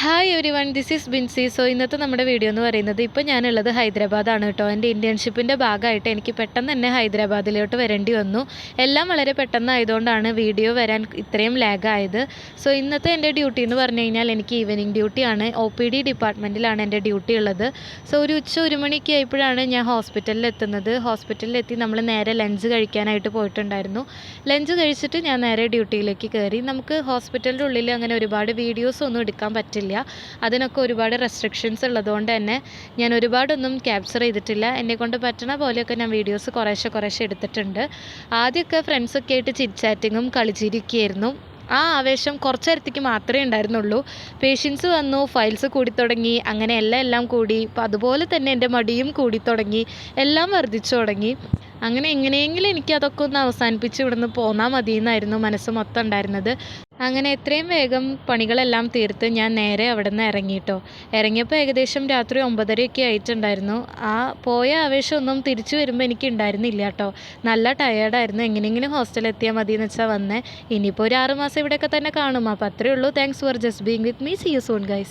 Hi everyone, this is Binsy. So ഇന്നത്തെ നമ്മുടെ video എന്ന് പറയുന്നത്, ഇപ്പോൾ ഞാനുള്ളത് ഹൈദരാബാദാണ് കേട്ടോ. എൻ്റെ ഇൻറ്റേൺഷിപ്പിൻ്റെ ഭാഗമായിട്ട് എനിക്ക് പെട്ടെന്ന് തന്നെ ഹൈദരാബാദിലോട്ട് വരേണ്ടി വന്നു. എല്ലാം വളരെ പെട്ടെന്നായതുകൊണ്ടാണ് വീഡിയോ വരാൻ ഇത്രയും ലാഗായത്. സോ ഇന്നത്തെ എൻ്റെ ഡ്യൂട്ടി എന്ന് പറഞ്ഞു കഴിഞ്ഞാൽ എനിക്ക് ഈവനിങ് ഡ്യൂട്ടിയാണ്. OPD ഡിപ്പാർട്ട്മെൻറ്റിലാണ് എൻ്റെ ഡ്യൂട്ടി ഉള്ളത്. സോ ഒരു ഉച്ച 1 മണിക്ക് ആയപ്പോഴാണ് ഞാൻ ഹോസ്പിറ്റലിൽ എത്തുന്നത്. ഹോസ്പിറ്റലിലെത്തി നമ്മൾ നേരെ ലഞ്ച് കഴിക്കാനായിട്ട് പോയിട്ടുണ്ടായിരുന്നു. ലഞ്ച് കഴിച്ചിട്ട് ഞാൻ നേരെ ഡ്യൂട്ടിയിലേക്ക് കയറി. നമുക്ക് ഹോസ്പിറ്റലിൻ്റെ ഉള്ളിൽ അങ്ങനെ ഒരുപാട് വീഡിയോസ് ഒന്നും എടുക്കാൻ പറ്റില്ല. അതിനൊക്കെ ഒരുപാട് റെസ്ട്രിക്ഷൻസ് ഉള്ളതുകൊണ്ട് തന്നെ ഞാൻ ഒരുപാടൊന്നും ക്യാപ്ചർ ചെയ്തിട്ടില്ല. എന്നെക്കൊണ്ട് പറ്റുന്ന പോലെയൊക്കെ ഞാൻ വീഡിയോസ് കുറേശ്ശെ എടുത്തിട്ടുണ്ട്. ആദ്യമൊക്കെ ഫ്രണ്ട്സൊക്കെ ആയിട്ട് ചിറ്റ് കളിച്ചിരിക്കുകയായിരുന്നു. ആ ആവേശം കുറച്ച് നേരത്തേക്ക് മാത്രമേ ഉണ്ടായിരുന്നുള്ളൂ. പേഷ്യൻസ് വന്നു, ഫയൽസ് കൂടിത്തുടങ്ങി, അങ്ങനെ എല്ലാം കൂടി. അപ്പോൾ അതുപോലെ തന്നെ എൻ്റെ മടിയും കൂടിത്തുടങ്ങി, എല്ലാം വർദ്ധിച്ചു തുടങ്ങി. അങ്ങനെ എങ്ങനെയെങ്കിലും എനിക്ക് അതൊക്കെ ഒന്ന് അവസാനിപ്പിച്ച് ഇവിടുന്ന് പോന്നാൽ മതി എന്നായിരുന്നു മനസ്സ് മൊത്തം ഉണ്ടായിരുന്നത്. അങ്ങനെ എത്രയും വേഗം പണികളെല്ലാം തീർത്ത് ഞാൻ നേരെ അവിടെ നിന്ന് ഇറങ്ങിയിട്ടോ. ഇറങ്ങിയപ്പോൾ ഏകദേശം രാത്രി 9:30 ആയിട്ടുണ്ടായിരുന്നു. ആ പോയ ആവേശമൊന്നും തിരിച്ചു വരുമ്പോൾ എനിക്ക് ഉണ്ടായിരുന്നില്ല കേട്ടോ. നല്ല ടയേർഡായിരുന്നു. എങ്ങനെയെങ്കിലും ഹോസ്റ്റലിൽ എത്തിയാൽ മതി എന്ന് വെച്ചാൽ വന്നേ. ഇനിയിപ്പോൾ ഒരു 6 മാസം ഇവിടെയൊക്കെ തന്നെ കാണും. അപ്പോൾ അത്രയേ ഉള്ളൂ. Thanks for just being with me. See you soon guys.